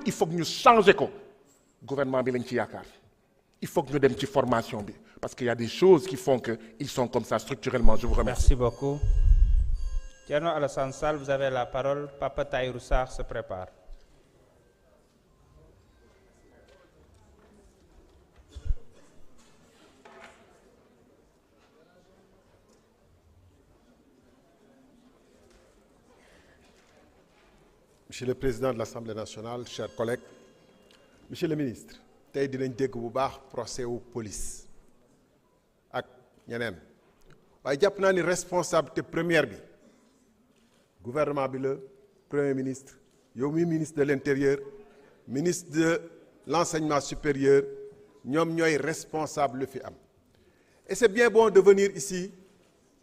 il faut que ñu changer ko gouvernement bi lañ ci yaakaar il faut que ñu dem ci formation bi parce qu'il y a des choses qui font que ils sont comme ça structurellement. Je vous remercie. Merci beaucoup. Thierno Alassane Sall, vous avez la parole. Papa Tahirou Sarr se prépare. Monsieur le Président de l'Assemblée nationale, chers collègues, Monsieur le Ministre, tey dinañ dégg bu baax procès wu police ak ñeneen waaye jàpp naa ni responsabilité première bi gouvernement bi la Premier ministre yow mi ministre de l'Intérieur ministre de l'Enseignement supérieur ñoom ñooy responsable lu fi am et c'est bien bon de venir ici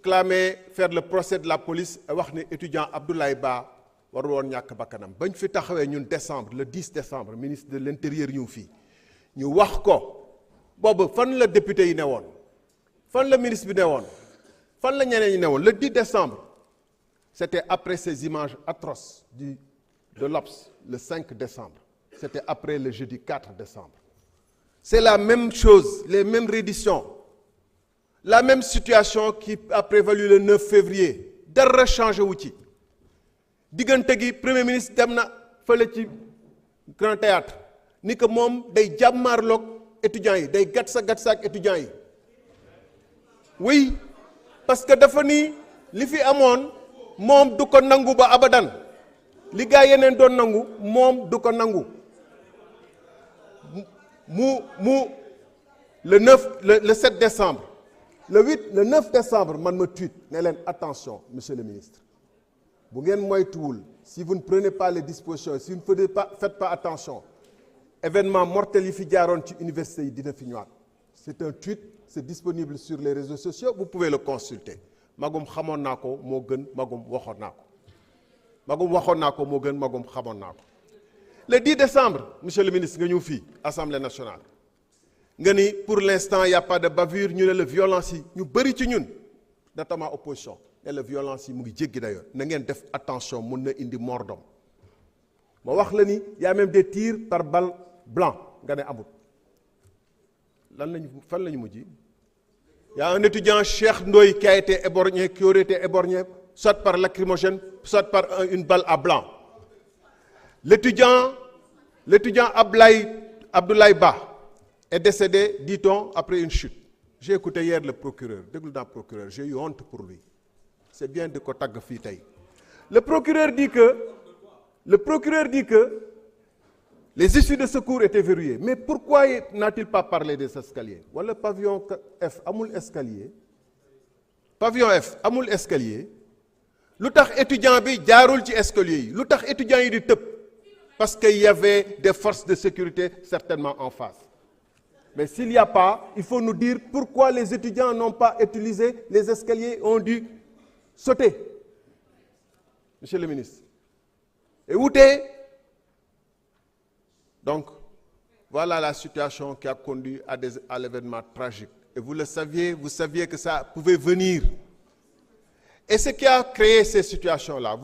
clamer faire le procès de la police wax ne étudiant Abdoulaye Ba war woon ñàkk bakkanam bañ fi taxawee ñun décembre le 10 décembre ministre de l'Intérieur ñëw fii ñu wax ko boobu fan la député yi ne woon fan la ministre bi ne woon fan la ñeneen ñi ne woon le 10 décembre c'était après ces images atroces de l'Obs le 5 décembre c'était après le jeudi 4 décembre c'est la même chose les mêmes redditions la même situation qui a prévalu le 9 février dara changé wu ci diggante gi premier ministre dem na fële ci Grand Théâtre ni que moom day jàmmaarloog étudiants yi day gatsa ak étudiants yi oui parce que dafa ni li fi amoon moom du ko nangu ba abadan li gaa yeneen doon nangu moom du ko nangu mu le 7 décembre le 9 décembre man ma tweet ne leen attention monsieur le ministre bu ngeen moytuwul si vous ne prenez pas les dispositions si vous ne faites pas attention événement mortel yi fi jaaroon ci université yi dina fi ñëwaat c'est un tweet c'est disponible sur les réseaux sociaux vous pouvez le consulter magum xamoon naa ko moo gën magum waxoon naa ko magum waxoon naa ko moo gën magum xamoon naa ko le 10 décembre monsieur le ministre nga ñëw fii Assemblée nationale nga ni pour l'instant il y a pas de bavure ñu ne la violence yi ñu bëri ci ñun notamment opposition et la violence yi mu ngi jéggi d'ailleurs na ngeen def attention mun na indi mort d'homme ma wax la ni y a même des tirs par balle blanc nga ne amul fan lañu mujj y a un étudiant Cheikh Ndoye qui aurait été éborgné soit par lacrymogène soit par une balle à blanc l'étudiant Abdoulaye Ba est décédé dit-on après une chute j'ai écouté hier le procureur déglu naa procureur j'ai eu honte pour lui c'est bien de ko tagg fii tey le procureur dit que les issues de secours étaient verrouillées mais pourquoi n'a-t-il pas parlé des escaliers wala pavillon F amul escalier lu tax étudiant bi jaarul ci escalier yi lu tax étudiants yi di tëb parce qu'il y avait des forces de sécurité certainement en face mais s'il n'y a pas il faut nous dire pourquoi les étudiants n'ont pas utilisé les escaliers ont dû sauter monsieur le ministre et donc voilà la situation qui a conduit à l'événement tragique et vous saviez que ça pouvait venir et ce qui a créé ces situations-là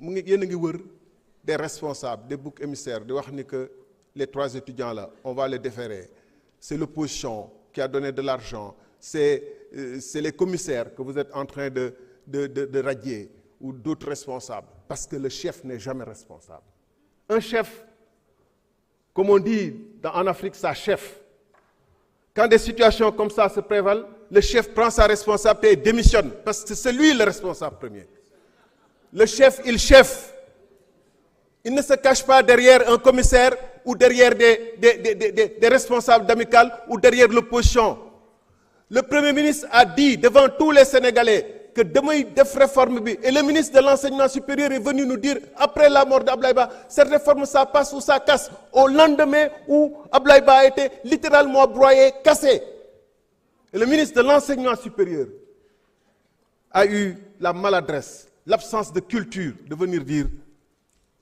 yéen a ngi wër des responsables des boucs émissaires di wax ni que les 3 étudiants là on va les déférer c'est l'opposition qui a donné de l'argent c'est les commissaires que vous êtes en train de radier ou d'autres responsables parce que le chef n'est jamais responsable un chef comme on dit en Afrique ça chef quand des situations comme ça se prévalent le chef prend sa responsabilité et démissionne parce que c'est lui le responsable premier le chef il ne se cache pas derrière un commissaire ou derrière des responsables d'amicales ou derrière l'opposition le Premier ministre a dit devant tous les Sénégalais que damay def réforme bi et le ministre de l'enseignement supérieur est venu nous dire après la mort d'Abdoulaye Ba cette réforme ça passe ou ça casse au lendemain où Abdoulaye Ba a été littéralement broyé, cassé et le ministre de l'enseignement supérieur a eu la maladresse l'absence de culture de venir dire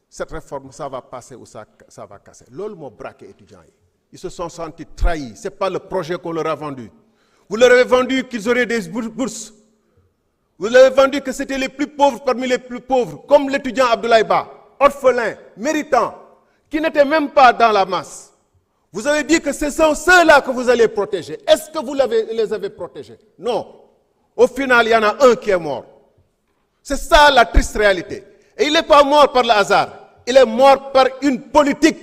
cette réforme ça va passer ou ça va casser loolu moo braqué étudiants yi ils se sont sentis trahis c'est pas le projet qu'on leur a vendu vous leur avez vendu qu'ils auraient des bourses vous leur avez vendu que c'était les plus pauvres parmi les plus pauvres comme l'étudiant Abdoulaye Ba orphelin méritant qui n'étaient même pas dans la masse. Vous avez dit que ce sont ceux-là que vous allez protéger. Est-ce que vous les avez protégés? Non. Au final, il y en a un qui est mort. C'est ça la triste réalité. Et il n'est pas mort par le hasard. Il est mort par une politique.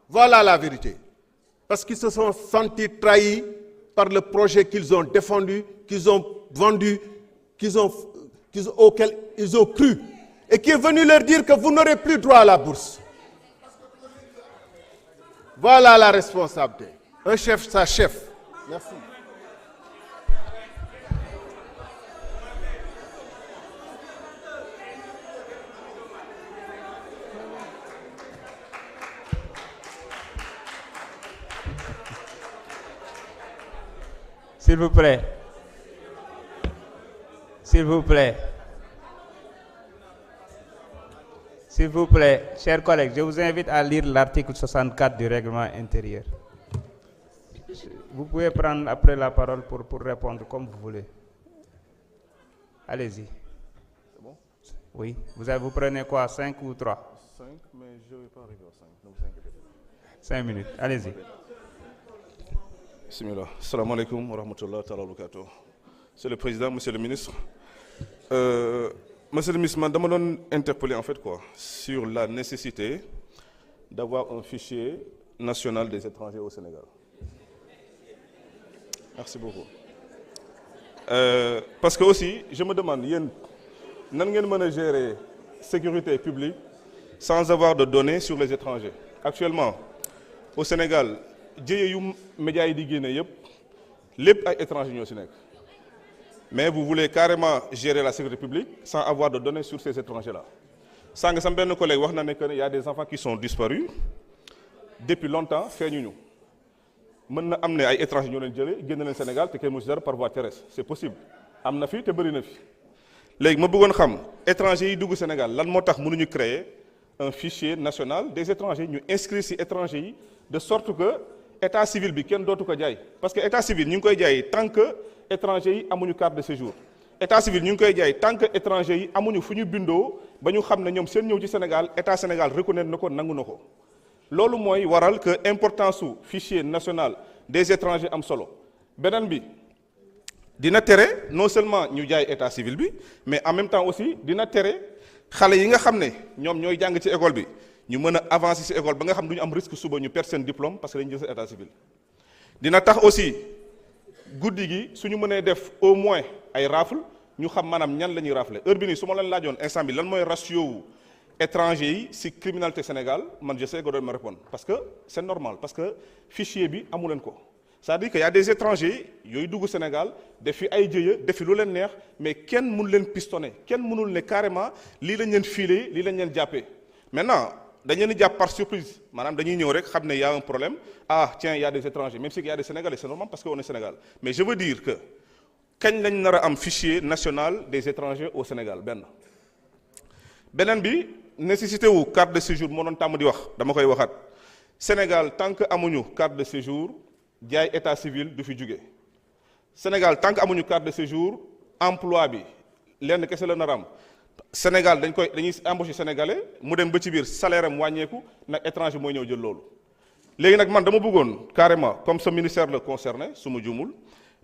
Voilà la vérité. Parce qu'ils se sont sentis trahis par le projet qu'ils ont défendu, qu'ils ont vendu, auquel ils ont cru. Et qui est venu leur dire que vous n'aurez plus droit à la bourse. Voilà la responsabilité. Un chef, sa chef. Merci. S'il vous plaît. S'il vous plaît. S'il vous plaît, chers collègues, je vous invite à lire l'article 64 du règlement intérieur. Vous pouvez prendre après la parole pour répondre comme vous voulez. Allez-y. C'est bon? Oui. Vous prenez quoi, 5 ou 3? 5, mais je ne vais pas arriver à 5. Ne vous inquiétez pas. 5 minutes. Allez-y. Bismillah. Salam alaikum wa rahmatullahi wa barakatuh. C'est le président, monsieur le ministre. Monsieur le ministre, je me interpellé en fait sur la nécessité d'avoir un fichier national des étrangers au Sénégal. Merci beaucoup. Parce que aussi, je me demande, comment vous gérer la sécurité publique sans avoir de données sur les étrangers? Actuellement, au Sénégal, les médias sont les étrangers. Mais vous voulez carrément gérer la sécurité publique sans avoir de données sur ces étrangers-là. Sans que mes collègues il y a des enfants qui sont disparus depuis longtemps. Maintenant, amener des étrangers au Sénégal par voie terrestre. C'est possible. Amna fi te bari na fi. Légui ma bëggoon xam étrangers yi dugg Sénégal lan motax mënuñu créer un fichier national des étrangers ñu inscrire ci étrangers yi de sorte que état civil bi kenn dootu ko jaay parce que état civil ñu ngi koy jaay tant que étrangers yi amuñu carte de séjour. État civil ñu ngi koy jaay tant que étrangers yi amuñu fuñu bindo ba ñu xam ne ñoom seen ñëw ci Sénégal état Sénégal reconnaître nako nangu nako. Lolu moy waral que importance su fichier national des étrangers am solo. Benen bi dina téré non seulement ñu jaay état civil bi mais en même temps aussi dina téré xalé yi nga xamné ñom ñoy jang ci école bi ñu mëna avancer ci école ba nga xam duñu am risque suba ñu perdre sen diplôme parce que dañu jël état civil. Dina tax aussi guddi gi suñu mëne def au moins ay rafle ñu xam manam ñan lañuy rafler heure bi ni suma leen laajoon instant bi lan moy ratio wu étrangers yi ci criminalité Sénégal man je sais que doon me répondre parce que c'est normal parce que fichier bi amu leen ko. C'est-à-dire qu'il y a des étrangers qui sont au Sénégal, des filles aïdjeux, des filles qui sont mais qui ne peuvent pas pistonner, qui ne peuvent pas carrément filer, les diapé. Maintenant, ils sont par surprise. Madame, ils savent qu'il y a un problème. Ah, tiens, il y a des étrangers. Même s'il y a des Sénégalais, c'est normal parce qu'on est Sénégal. Mais je veux dire que quand il y a un fichier national des étrangers au Sénégal, benen bi nécessité ou carte de séjour, mon tam di wax, dama koy waxat. Sénégal tant que amuñu carte de séjour, jaay état civil du fi jóge Sénégal tant que amuñu carte de séjour emploi bi lenn kese la naram Sénégal dañuy embaucher sénégalais mu dem ba ci biir salaire am wàññeeku nag étranger mooy ñëw jël loolu. Léegi nag man dama bëggoon carrément comme ce ministère le concerné su ma juumul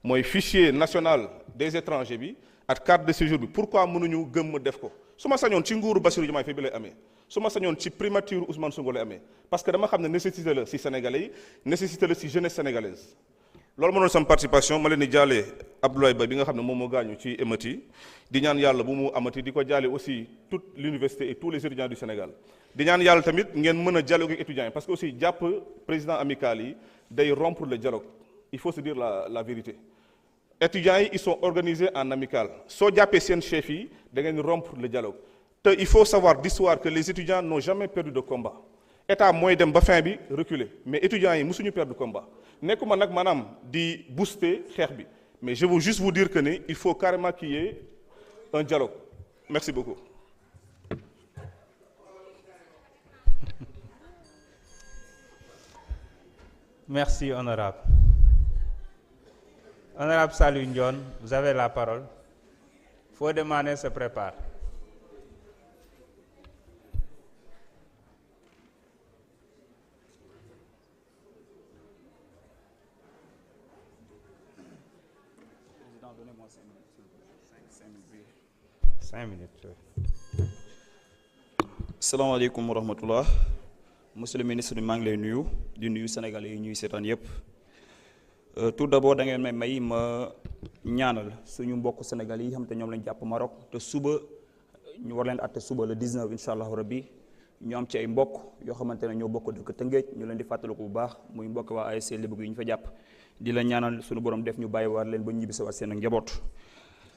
mooy fichier national des étrangers bi ak carte de séjour bi pourquoi mënuñu gëmm def ko su ma sañoon ci nguuru Bassirou Diomaye Faye bi lay amee. su ma sañoon ci primature Ousmane Sonko lay amee parce que dama xam ne nécessité la ci sénégalais yi nécessité la ci jeunesse sénégalaise loolu mënoon sama participation ma leen di jaale Abdoulaye Ba bi nga xam ne moom moo gaañu ci émeute yi di ñaan yàlla bu mu amati di ko jaale aussi toute l'université et tous les étudiants du Sénégal di ñaan yàlla tamit ngeen mën a dialoguer ak étudiants yi parce que aussi jàpp président amical yi day rompre le dialogue il faut se dire la vérité étudiants yi ils sont organisés en amical soo jàppee seen chef yi da ngeen rompre le dialogue. Il faut savoir d'histoire que les étudiants n'ont jamais perdu de combat. État moy dem ba fin bi reculer mais étudiants yi musuñu perdre de combat. Nekuma nak manam di booster xex bi mais je veux juste vous dire que il faut carrément qu'il y ait un dialogue. Merci beaucoup. Merci honorable. Honorable Saliou Ndione, vous avez la parole. Fodé Mané se prépare. donnez-moi 5 minutes. 5 minutes. Salaamaaleykum wa rahmatullah. Monsieur le ministre maa ngi lay nuyu di nuyu Sénégalais yi ñuy seetaan yépp. Tout d'abord da ngeen may ma ñaanal suñu mbokk Sénégalais yi xam te ñoom lañ jàpp Maroc te suba ñu war leen àtte suba le 19 incha allahu rabbi ñu am ci ay mbokk yoo xamante ne ñoo bokk dëkk Tëngéej ñu leen di fàttaliku bu baax muy mbokk waa ASC Lebougui yi ñu fa jàpp di la ñaanal suñu borom def ñu bàyyiwaat leen ba ñibbisi waat seen ak njaboot.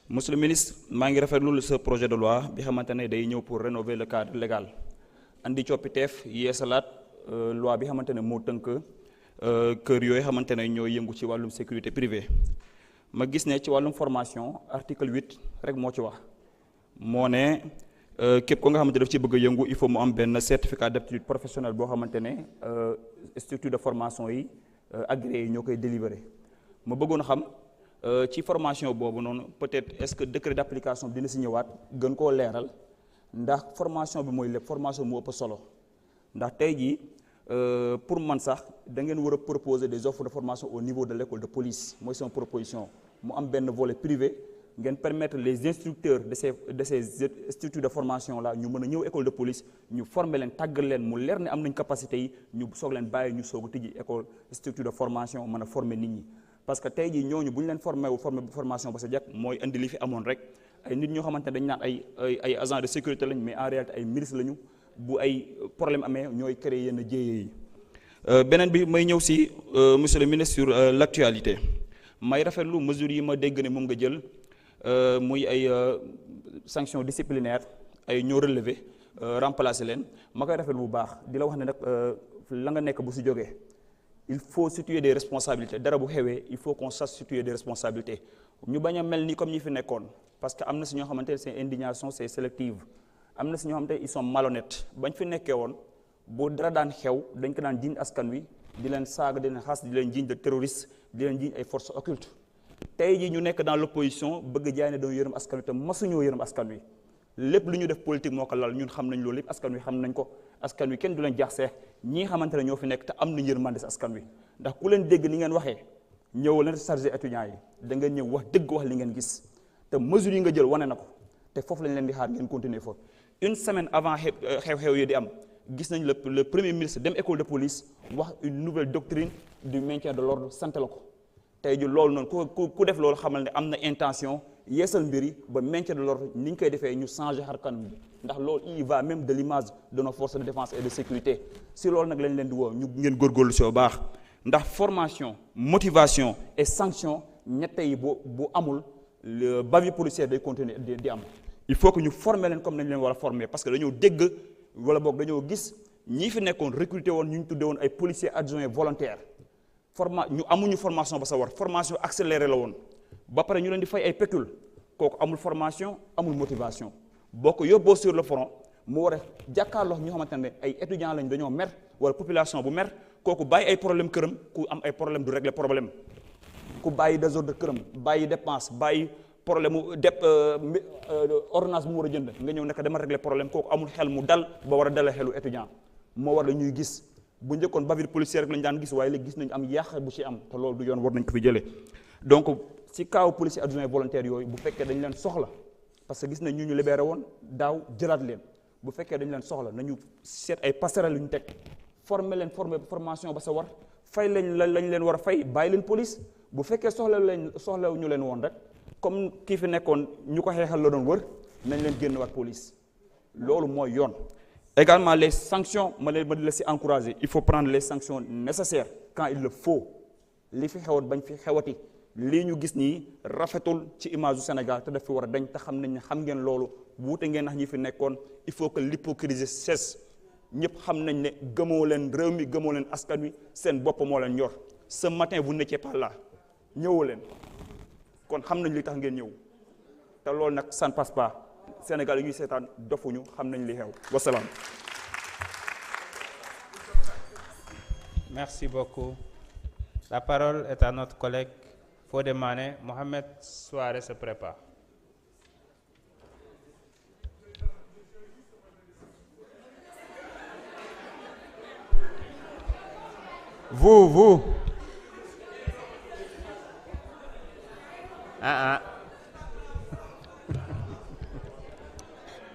Monsieur le ministre maa ngi rafetlu ce projet de loi bi xamante ne day ñëw pour rénover le cadre légal andi coppiteef yeesalaat loi bi xamante ne moo tënk kër yooyu xamante ne ñoo yëngu ci wàllum sécurité privée. ma gis ne ci wàllum formation article 8 rek moo ci wax moo ne képp ko nga xamante daf ci bëgg a yëngu il faut mu am benn certificat d'aptitude professionnelle boo xamante ne structure de formation yi agréé yi ñoo koy délivrer. ma bëggoon a xam ci formation boobu noonu peut-être est-ce que décret d'application dina si ñëwaat gën koo leeral ndax formation bi mooy lépp formation mu ëpp solo ndax tey jii pour man sax da ngeen war a proposer des offres de formation au niveau de l'école de police mooy sama proposition mu am benn volet privé ngeen permettre les instructeurs de ces structures de formation là ñu mën a ñëw école de police ñu former leen tàggal leen mu leer ne am nañ capacité yi ñu soog leen bàyyi ñu soog a tijji école structure de formation mën a former nit ñi. parce que tey jii ñooñu bu ñu leen formation ba sa jekk mooy indi li fi amoon rek ay nit ñoo xamante ne dañu naan ay agents de sécurité lañ mais en réalité ay milices lañu bu ay problème amee ñooy créer yenn jéye yi. beneen bi may ñëw si monsieur le ministre sur l'actualité may rafetlu mesures yi ma dégg ne moom nga jël muy ay sanctions disciplinaires ay ñoo relever remplacer leen ma koy rafetlu bu baax di la wax ne nag la nga nekk bu si jógee. il faut situer des responsabilités dara bu xewee il faut qu'on sache situer des responsabilités ñu bañ a mel ni comme ñi fi nekkoon parce que am na si ñoo xamante ne seen indignation c'est sélective am na si ñoo xamante ne ils sont malhonnêtes bañ fi nekkee woon bu dara daan xew dañ ko daan jiiñ askan wi di leen saaga di leen xas di leen jiiñ de terroriste di leen jiiñ ay forces occultes tey jii ñu nekk dans l'opposition bëgg jaay ne dañoo yërëm askan wi te masuñoo yërëm askan wi lépp lu ñu def politique moo ko lal ñun xam nañ loolu lépp askan wi xam nañ ko askan wi kenn du leen jax seex ñi nga xamante ne ñoo fi nekk te am na yërmande si askan wi ndax ku leen dégg ni ngeen waxee ñëw leen chargé étudiants yi da ngeen ñëw wax dëgg wax li ngeen gis te mesures yi nga jël wane na ko te foofu lañ leen di xaar ngeen continuer foofu une semaine avant xew-xew yi di am gis nañ le premier ministre dem école de police wax une nouvelle doctrine du maintien de l'ordre sant la ko tey ji loolu noonu ku def loolu xamal ne am na intention yeesal mbir yi ba maintien de l'ordre ni ñu koy defee ñu changer xar kanam bi ndax loolu il va même de l'image de nos forces de défense et de sécurité si loolu nag lañ leen di woo ñu ngeen góorgóorlu si bu baax ndax formation motivation et sanction ñette yi bu amul bavure policière day continuer di am il faut que ñu former leen comme nañ leen war a former parce que dañoo dégg wala boog dañoo gis ñii fi nekkoon recruter woon ñu tuddee woon ay policiers adjoints volontaires ñu amuñu formation ba sa war formation accélérée la woon ba pare ñu leen di fay ay pécule kooku amul formation amul motivation boo ko yóbboo sur le front mu war a jàkkaarloo ñu xamante ne ay étudiants lañ dañoo mer wala population bu mer kooku bàyyi ay problème këram ku am ay problème du régler problème ku bàyyi désordre këram bàyyi dépense bàyyi problème mu ordonnance bu mu war a jënd nga ñëw nekk dama régler problème kooku amul xel mu dal ba war a dalal xelu étudiant moo war la ñuy gis bu njëkkoon bavure policière rek lañu daan gis waaye léegi gis nañu am yàq bu ci am te loolu du yoon war nañ ko fi jëlee donc ci kaw policier adjoint volontaire yooyu bu fekkee dañu leen soxla parce que gis nañ ñu libéré woon daaw jëlaat leen bu fekkee dañu leen soxla nañu seet ay passerelles yu ñu teg former formation ba sa war fay lañ leen war a fay bàyyi leen police bu fekkee soxla ñu leen woon rek comme kii fi nekkoon ñu ko xeexal la doon wër nañ leen génn waat police loolu mooy yoon. également les sanctions ma di la si encourager il faut prendre les sanctions nécessaires quand il le faut li fi xewoon bañ fi xewati lii ñu gis nii rafetul ci image du Sénégal te daf fi war a dañ te xam nañ ne xam ngeen loolu wuute ngeen nax ñi fi nekkoon il faut que l'hypocrisie cesse ñëpp xam nañ ne gëmoo leen réew mi gëmoo leen askan wi seen bopp moo leen ñor ce matin vous n'étiez pas là ñëwoo leen kon xam nañ li tax ngeen ñëw te loolu nag ça ne passe pas Sénégal yi ñuy seetaan dofuñu xam nañ li xew wasalaam. Merci beaucoup. La parole est à notre collègue Fodé Mané. Mohamed Souaré se prépare. Vous. ah